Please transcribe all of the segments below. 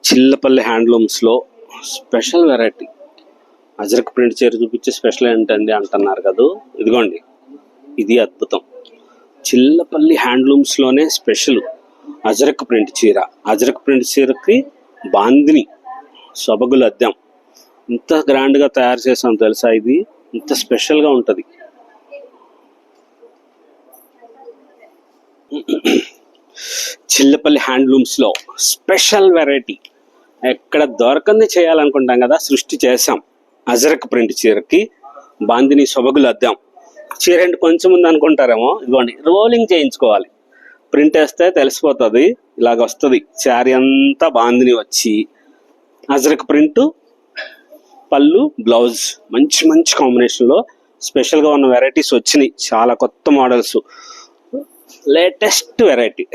చిల్లపల్లి హ్యాండ్లూమ్స్లో special variety ajrakh print చీర చూపించే స్పెషల్ ఏంటండి అంటున్నారు కదా. ఇదిగోండి, ఇది అద్భుతం. చిల్లపల్లి హ్యాండ్లూమ్స్లోనే స్పెషల్ అజరక్ ప్రింట్ చీర. అజరక్ ప్రింట్ చీరకి బాందిని సొబగులు అద్దెం ఇంత గ్రాండ్గా తయారు చేసాం తెలుసా. ఇది ఇంత స్పెషల్గా ఉంటుంది. చిల్లపల్లి హ్యాండ్లూమ్స్లో స్పెషల్ వెరైటీ ఎక్కడ దొరకంది చేయాలనుకుంటాం కదా, సృష్టి చేసాం. అజరక్ ప్రింట్ చీరకి బాందిని సొబగులు అద్దాం. చీర అంటే కొంచెం ఉంది అనుకుంటారేమో, ఇదిగోండి రోలింగ్ చేయించుకోవాలి. ప్రింట్ వేస్తే తెలిసిపోతుంది, ఇలాగ వస్తుంది. శారీ అంతా బాందిని వచ్చి అజరక్ ప్రింట్ పళ్ళు బ్లౌజ్ మంచి మంచి కాంబినేషన్లో స్పెషల్గా ఉన్న వెరైటీస్ వచ్చినాయి. చాలా కొత్త models, latest variety.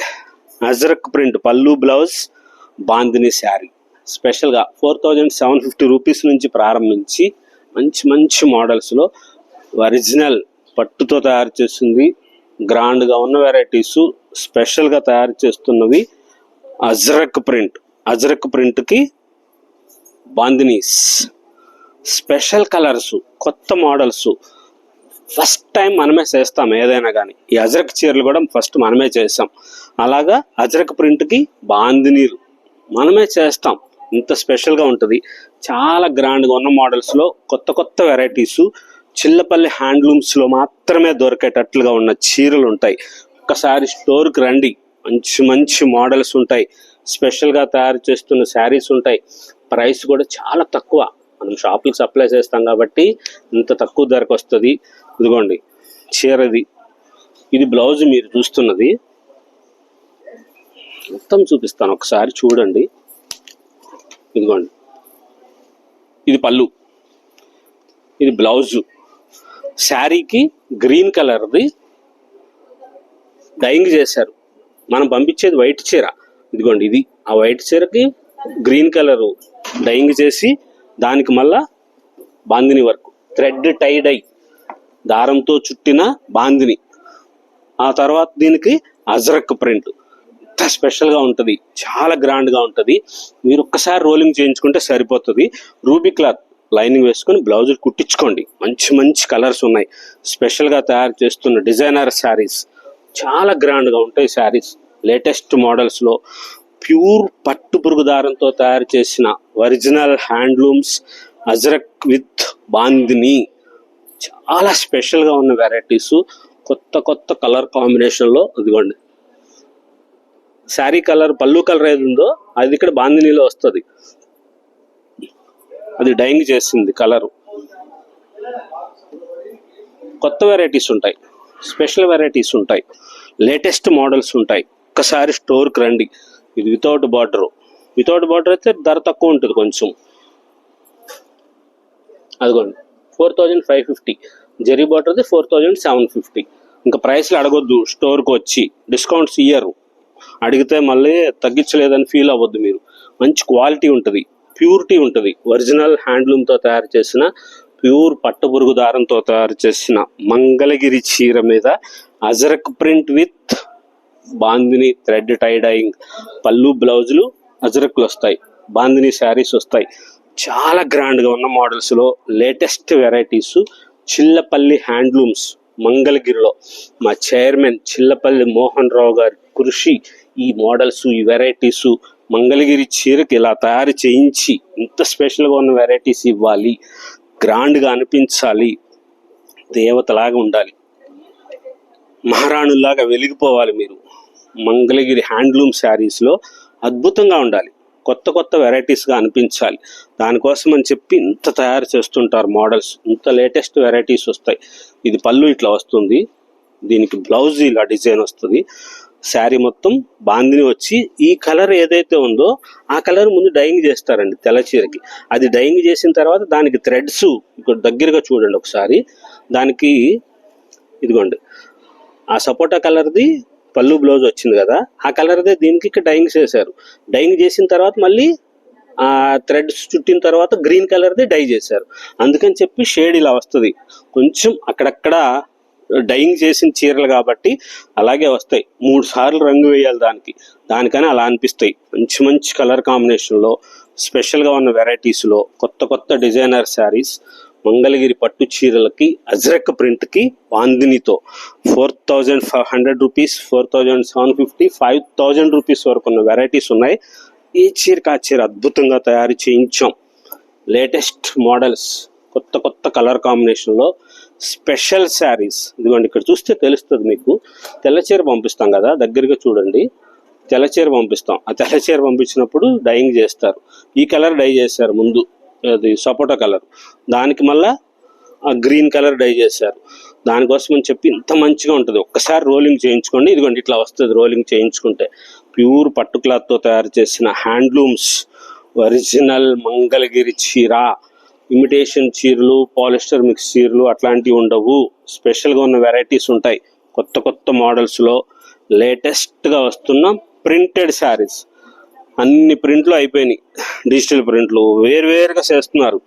Ajrakh print పళ్ళు బ్లౌజ్ బాందిని శారీ స్పెషల్గా 4750 రూపీస్ నుంచి ప్రారంభించి మంచి మంచి మోడల్స్లో ఒరిజినల్ పట్టుతో తయారు చేస్తుంది. గ్రాండ్గా ఉన్న వెరైటీసు స్పెషల్గా తయారు చేస్తున్నవి అజరక్ ప్రింట్. అజరక్ ప్రింట్కి బాందినీస్ స్పెషల్ కలర్స్, కొత్త మోడల్స్ ఫస్ట్ టైం మనమే చేస్తాం. ఏదైనా కానీ ఈ అజరక్ చీరలు కూడా ఫస్ట్ మనమే చేస్తాం. అలాగా అజరక్ ప్రింట్కి బాందినీలు మనమే చేస్తాం. ఇంత స్పెషల్గా ఉంటుంది. చాలా గ్రాండ్గా ఉన్న మోడల్స్లో కొత్త కొత్త వెరైటీసు చిల్లపల్లి హ్యాండ్లూమ్స్లో మాత్రమే దొరికేటట్లుగా ఉన్న చీరలు ఉంటాయి. ఒక్కసారి స్టోర్కి రండి, మంచి మంచి మోడల్స్ ఉంటాయి. స్పెషల్గా తయారు చేస్తున్న శారీస్ ఉంటాయి. ప్రైస్ కూడా చాలా తక్కువ. మనం షాపులకు సప్లై చేస్తాం కాబట్టి ఇంత తక్కువ ధరకు వస్తుంది. ఇదిగోండి చీరది, ఇది బ్లౌజ్ మీరు చూస్తున్నది. మొత్తం చూపిస్తాను, ఒకసారి చూడండి. ఇదిగోండి, ఇది పళ్ళు, ఇది బ్లౌజు. శారీకి గ్రీన్ కలర్ది డైయింగ్ చేశారు. మనం పంపించేది వైట్ చీర. ఇదిగోండి, ఇది ఆ వైట్ చీరకి గ్రీన్ కలరు డైయింగ్ చేసి దానికి మళ్ళా బాందిని వర్క్, థ్రెడ్ టై డై దారంతో చుట్టిన బాందిని. ఆ తర్వాత దీనికి అజరక్ ప్రింట్. ఇంత స్పెషల్గా ఉంటుంది, చాలా గ్రాండ్గా ఉంటుంది. మీరు ఒక్కసారి రోలింగ్ చేయించుకుంటే సరిపోతుంది. రూబీ క్లాత్ లైనింగ్ వేసుకొని బ్లౌజ్ కుట్టించుకోండి. మంచి మంచి కలర్స్ ఉన్నాయి. స్పెషల్గా తయారు చేస్తున్న డిజైనర్ శారీస్ చాలా గ్రాండ్గా ఉంటాయి. శారీస్ లేటెస్ట్ మోడల్స్లో ప్యూర్ పట్టు పురుగు దారంతో తయారు చేసిన original handlooms ajrakh with bandhani. చాలా స్పెషల్గా ఉన్న వెరైటీసు, కొత్త కొత్త కలర్ కాంబినేషన్లో. ఇదిగోండి శారీ కలర్, పళ్ళు కలర్ ఏది ఉందో అది ఇక్కడ బాందినీలో వస్తుంది. అది డైయింగ్ చేసింది కలరు. కొత్త వెరైటీస్ ఉంటాయి, స్పెషల్ వెరైటీస్ ఉంటాయి, లేటెస్ట్ మోడల్స్ ఉంటాయి. ఒక్కసారి స్టోర్కి రండి. ఇది వితౌట్ బార్డర్. వితౌట్ బార్డర్ అయితే ధర తక్కువ ఉంటుంది కొంచెం. అదిగోండి 4550, జరీ బార్డర్ది 4750. ఇంకా ప్రైస్లు అడగొద్దు. స్టోర్కి వచ్చి డిస్కౌంట్స్ ఇయ్యరు. అడిగితే మళ్ళీ తగ్గించలేదని ఫీల్ అవ్వద్దు మీరు. మంచి క్వాలిటీ ఉంటుంది, ప్యూరిటీ ఉంటుంది. ఒరిజినల్ హ్యాండ్లూమ్తో తయారు చేసిన ప్యూర్ పట్టు పురుగు దారంతో తయారు చేసిన మంగళగిరి చీర మీద Ajrak print with bandhani thread tie dyeing పళ్ళు బ్లౌజులు అజరక్లు వస్తాయి. బాందిని శారీస్ వస్తాయి. చాలా గ్రాండ్గా ఉన్న మోడల్స్లో లేటెస్ట్ వెరైటీసు చిల్లపల్లి హ్యాండ్లూమ్స్ మంగళగిరిలో. మా చైర్మన్ చిల్లపల్లి మోహన్ రావు గారి కృషి. ఈ మోడల్స్, ఈ వెరైటీసు మంగళగిరి చీరకి ఇలా తయారు చేయించి ఇంత స్పెషల్గా ఉన్న వెరైటీస్ ఇవ్వాలి. గ్రాండ్గా అనిపించాలి, దేవతలాగా ఉండాలి, మహారాణుల్లాగా వెలిగిపోవాలి మీరు. మంగళగిరి హ్యాండ్లూమ్ శారీస్లో అద్భుతంగా ఉండాలి, కొత్త కొత్త వెరైటీస్గా అనిపించాలి. దానికోసం అని చెప్పి ఇంత తయారు చేస్తుంటారు మోడల్స్. ఇంత లేటెస్ట్ వెరైటీస్ వస్తాయి. ఇది పళ్ళు ఇట్లా వస్తుంది, దీనికి బ్లౌజ్ ఇలా డిజైన్ వస్తుంది. శారీ మొత్తం బాందిని వచ్చి ఈ కలర్ ఏదైతే ఉందో ఆ కలర్ ముందు డైయింగ్ చేస్తారండి తెల్ల చీరకి. అది డైయింగ్ చేసిన తర్వాత దానికి థ్రెడ్స్ ఇక్కడ దగ్గరగా చూడండి ఒకసారి. దానికి ఇదిగోండి ఆ సపోటా కలర్ది పళ్ళు బ్లౌజ్ వచ్చింది కదా, ఆ కలర్దే దీనికి ఇక్కడ డైయింగ్ చేశారు. డైయింగ్ చేసిన తర్వాత మళ్ళీ ఆ థ్రెడ్స్ చుట్టిన తర్వాత గ్రీన్ కలర్దే డై చేశారు. అందుకని చెప్పి షేడ్ ఇలా వస్తుంది. కొంచెం అక్కడక్కడ డైయింగ్ చేసిన చీరలు కాబట్టి అలాగే వస్తాయి. 3 సార్లు రంగు వేయాలి దానికని అలా అనిపిస్తాయి. మంచి మంచి కలర్ కాంబినేషన్లో స్పెషల్గా ఉన్న వెరైటీస్లో కొత్త కొత్త డిజైనర్ శారీస్ మంగళగిరి పట్టు చీరలకి అజ్రక్ ప్రింట్కి బాందినితో 4500 రూపీస్, 4750, 5000 రూపీస్ వరకు ఉన్న వెరైటీస్ ఉన్నాయి. ఈ చీరకి ఆ చీర అద్భుతంగా తయారు చేయించాం. లేటెస్ట్ మోడల్స్, కొత్త కొత్త కలర్ కాంబినేషన్లో స్పెషల్ శారీస్. ఇదిగోండి, ఇక్కడ చూస్తే తెలుస్తుంది మీకు. తెల్ల చీర పంపిస్తాం కదా, దగ్గరగా చూడండి. తెల్ల చీర పంపిస్తాం. ఆ తెల్ల చీర పంపించినప్పుడు డైయింగ్ చేస్తారు. ఈ కలర్ డై చేశారు ముందు, అది సపోటా కలర్, దానికి మళ్ళా ఆ గ్రీన్ కలర్ డై చేశారు. దానికోసం అని చెప్పి ఇంత మంచిగా ఉంటుంది. ఒక్కసారి రోలింగ్ చేయించుకోండి. ఇదిగోండి ఇట్లా వస్తుంది రోలింగ్ చేయించుకుంటే. ప్యూర్ పట్టు క్లాత్తో తయారు చేసిన హ్యాండ్లూమ్స్, ఒరిజినల్ మంగళగిరి చీర. ఇమిటేషన్ చీరలు, పాలిస్టర్ మిక్స్ చీరలు అట్లాంటివి ఉండవు. స్పెషల్గా ఉన్న వెరైటీస్ ఉంటాయి. కొత్త కొత్త మోడల్స్లో లేటెస్ట్గా వస్తున్న ప్రింటెడ్ శారీస్. అన్ని ప్రింట్లు అయిపోయినాయి. డిజిటల్ ప్రింట్లు వేరువేరుగా చేస్తున్నారు.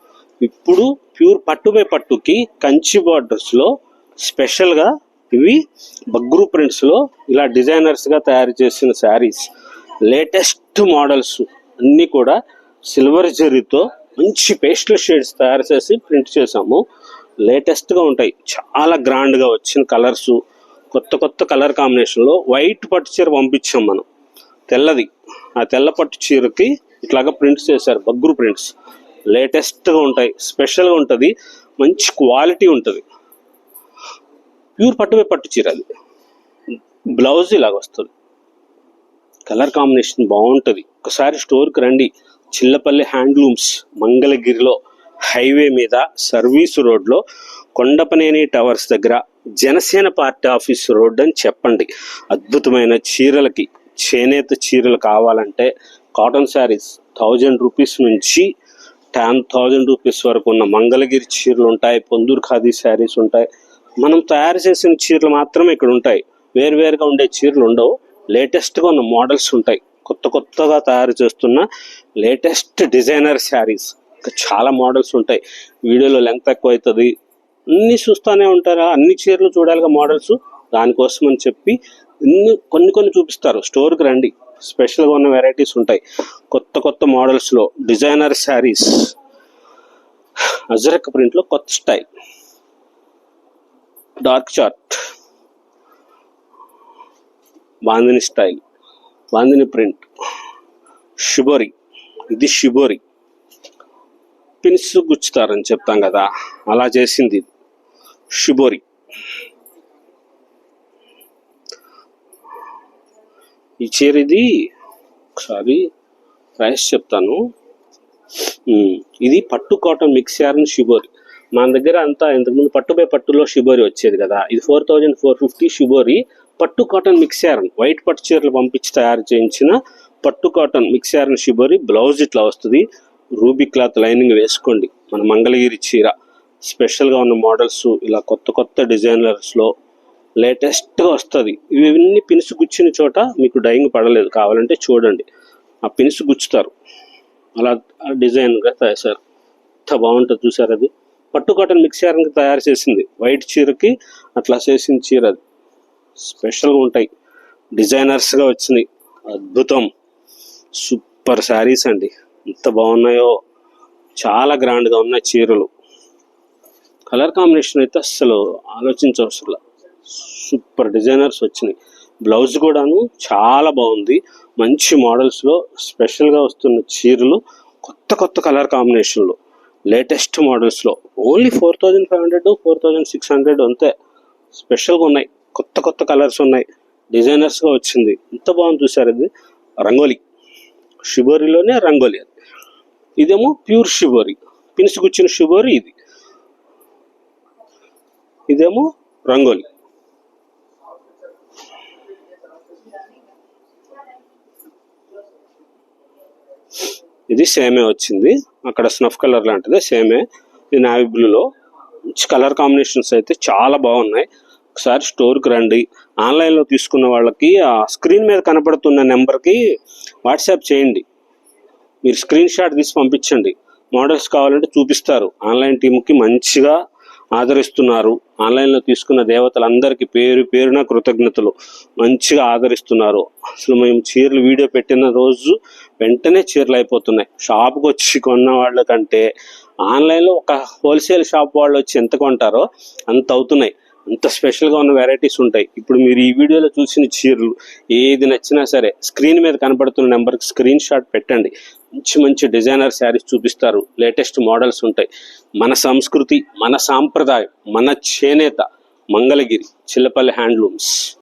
ఇప్పుడు ప్యూర్ పట్టుపై పట్టుకి కంచి బార్డర్స్లో స్పెషల్గా ఇవి బగ్రూ ప్రింట్స్లో ఇలా డిజైనర్స్గా తయారు చేసిన శారీస్. లేటెస్ట్ మోడల్స్ అన్నీ కూడా సిల్వర్ జరీతో మంచి పేస్టల్ షేడ్స్ తయారు చేసి ప్రింట్ చేసాము. లేటెస్ట్గా ఉంటాయి. చాలా గ్రాండ్గా వచ్చిన కలర్సు, కొత్త కొత్త కలర్ కాంబినేషన్లో. వైట్ పట్టు చీర పంపించాం మనం, తెల్లది. ఆ తెల్ల పట్టు చీరకి ఇట్లాగా ప్రింట్స్ చేశారు, బగ్రూ ప్రింట్స్. లేటెస్ట్గా ఉంటాయి, స్పెషల్గా ఉంటుంది, మంచి క్వాలిటీ ఉంటుంది. ప్యూర్ పట్టుపై పట్టు చీర. అది బ్లౌజ్ ఇలాగ వస్తుంది. కలర్ కాంబినేషన్ బాగుంటుంది. ఒకసారి స్టోర్కి రండి. చిల్లపల్లి హ్యాండ్లూమ్స్, మంగళగిరిలో హైవే మీద సర్వీస్ రోడ్లో కొండపనేని టవర్స్ దగ్గర జనసేన పార్టీ ఆఫీస్ రోడ్ అని చెప్పండి. అద్భుతమైన చీరలకి, చేనేత చీరలు కావాలంటే కాటన్ శారీస్ 1000 రూపీస్ నుంచి 10,000 రూపీస్ వరకు ఉన్న మంగళగిరి చీరలు ఉంటాయి. పొందూరు ఖాదీ శారీస్ ఉంటాయి. మనం తయారు చేసిన చీరలు మాత్రమే ఇక్కడ ఉంటాయి. వేరువేరుగా ఉండే చీరలు ఉండవు. లేటెస్ట్గా ఉన్న మోడల్స్ ఉంటాయి. కొత్త కొత్తగా తయారు చేస్తున్న లేటెస్ట్ డిజైనర్ శారీస్. ఇంకా చాలా మోడల్స్ ఉంటాయి. వీడియోలో లెంత్ ఎక్కువ అవుతుంది, అన్నీ చూస్తూనే ఉంటారా, అన్ని చీరలు చూడాలిగా మోడల్స్. దానికోసం అని చెప్పి కొన్ని చూపిస్తారు. స్టోర్కి రండి, స్పెషల్గా ఉన్న వెరైటీస్ ఉంటాయి. కొత్త కొత్త మోడల్స్లో డిజైనర్ శారీస్, అజ్రక్ ప్రింట్లో కొత్త style, dark chart, bandhani style, bandhani print, shibori. ఇది షిబోరి, పిన్స్ గుచ్చుతారని చెప్తాం కదా, అలా చేసింది షిబోరి. ఈ చీర ఇది ఒకసారి ప్రైస్ చెప్తాను. ఇది పట్టు కాటన్ మిక్స్ యార్న్ షిబోరి. మన దగ్గర అంతా ఇంతకుముందు పట్టుపై పట్టులో షిబోరి వచ్చేది కదా, ఇది 4450 షిబోరి పట్టు కాటన్ మిక్స్ యార్న్. వైట్ పట్టు చీరలు పంపించి తయారు చేయించిన పట్టు cotton mix yarn shibori. Blouse ఇట్లా వస్తుంది. రూబీ క్లాత్ లైనింగ్ వేసుకోండి. మన మంగళగిరి చీర. స్పెషల్గా ఉన్న మోడల్స్ ఇలా కొత్త కొత్త డిజైనర్స్లో లేటెస్ట్గా వస్తుంది. ఇవన్నీ పిన్స్ గుచ్చిన చోట మీకు డైయింగ్ పడలేదు, కావాలంటే చూడండి. ఆ పిన్స్ గుచ్చుతారు, అలా డిజైన్గా తయారు. ఎంత బాగుంటుంది చూసారు. అది పట్టు కాటన్ మిక్స్ యార్న్కి తయారు చేసింది. వైట్ చీరకి అట్లా చేసిన చీర. అది స్పెషల్గా ఉంటాయి, డిజైనర్స్గా వచ్చినాయి. అద్భుతం, సూపర్ శారీస్ అండి. ఎంత బాగున్నాయో, చాలా గ్రాండ్గా ఉన్నాయి చీరలు. కలర్ కాంబినేషన్ అయితే అస్సలు ఆలోచించవసరం. సూపర్ డిజైనర్స్ వచ్చినాయి. బ్లౌజ్ కూడాను చాలా బాగుంది. మంచి మోడల్స్లో స్పెషల్గా వస్తున్న చీరలు, కొత్త కొత్త కలర్ కాంబినేషన్లో లేటెస్ట్ మోడల్స్లో. ఓన్లీ 4500, 4600 అంతే. స్పెషల్గా ఉన్నాయి, కొత్త కొత్త కలర్స్ ఉన్నాయి, డిజైనర్స్గా వచ్చింది. ఎంత బాగుంది చూసారు. ఇది రంగోలీ, షిబోరిలోనే రంగోలీ. అది ఇదేమో ప్యూర్ షిబోరి, పిన్స్ గుచ్చిన షిబోరి. ఇదేమో రంగోలీ. ఇది సేమే వచ్చింది, అక్కడ స్నఫ్ కలర్ లాంటిదే సేమే. ఇది నావీ బ్లూలో. మంచి కలర్ కాంబినేషన్స్ అయితే చాలా బాగున్నాయి. ఒకసారి స్టోర్కి రండి. ఆన్లైన్లో తీసుకున్న వాళ్ళకి ఆ స్క్రీన్ మీద కనపడుతున్న నెంబర్కి వాట్సాప్ చేయండి. మీరు స్క్రీన్ షాట్ తీసి పంపించండి. మోడల్స్ కావాలంటే చూపిస్తారు. ఆన్లైన్ టీంకి మంచిగా ఆదరిస్తున్నారు. ఆన్లైన్లో తీసుకున్న దేవతలందరికీ పేరు పేరున కృతజ్ఞతలు. మంచిగా ఆదరిస్తున్నారు. అసలు మేము చీరలు వీడియో పెట్టిన రోజు వెంటనే చీరలు అయిపోతున్నాయి. షాప్కి వచ్చి కొన్న వాళ్ళకంటే ఆన్లైన్లో ఒక హోల్సేల్ షాప్ వాళ్ళు వచ్చి ఎంత కొంటారో అంత అవుతున్నాయి. అంత స్పెషల్గా ఉన్న వెరైటీస్ ఉంటాయి. ఇప్పుడు మీరు ఈ వీడియోలో చూసిన చీరలు ఏది నచ్చినా సరే స్క్రీన్ మీద కనపడుతున్న నెంబర్కి స్క్రీన్ షాట్ పెట్టండి. మంచి మంచి డిజైనర్ శారీస్ చూపిస్తారు. లేటెస్ట్ మోడల్స్ ఉంటాయి. మన సంస్కృతి, మన సాంప్రదాయం, మన చేనేత, మంగళగిరి చిల్లపల్లి హ్యాండ్లూమ్స్.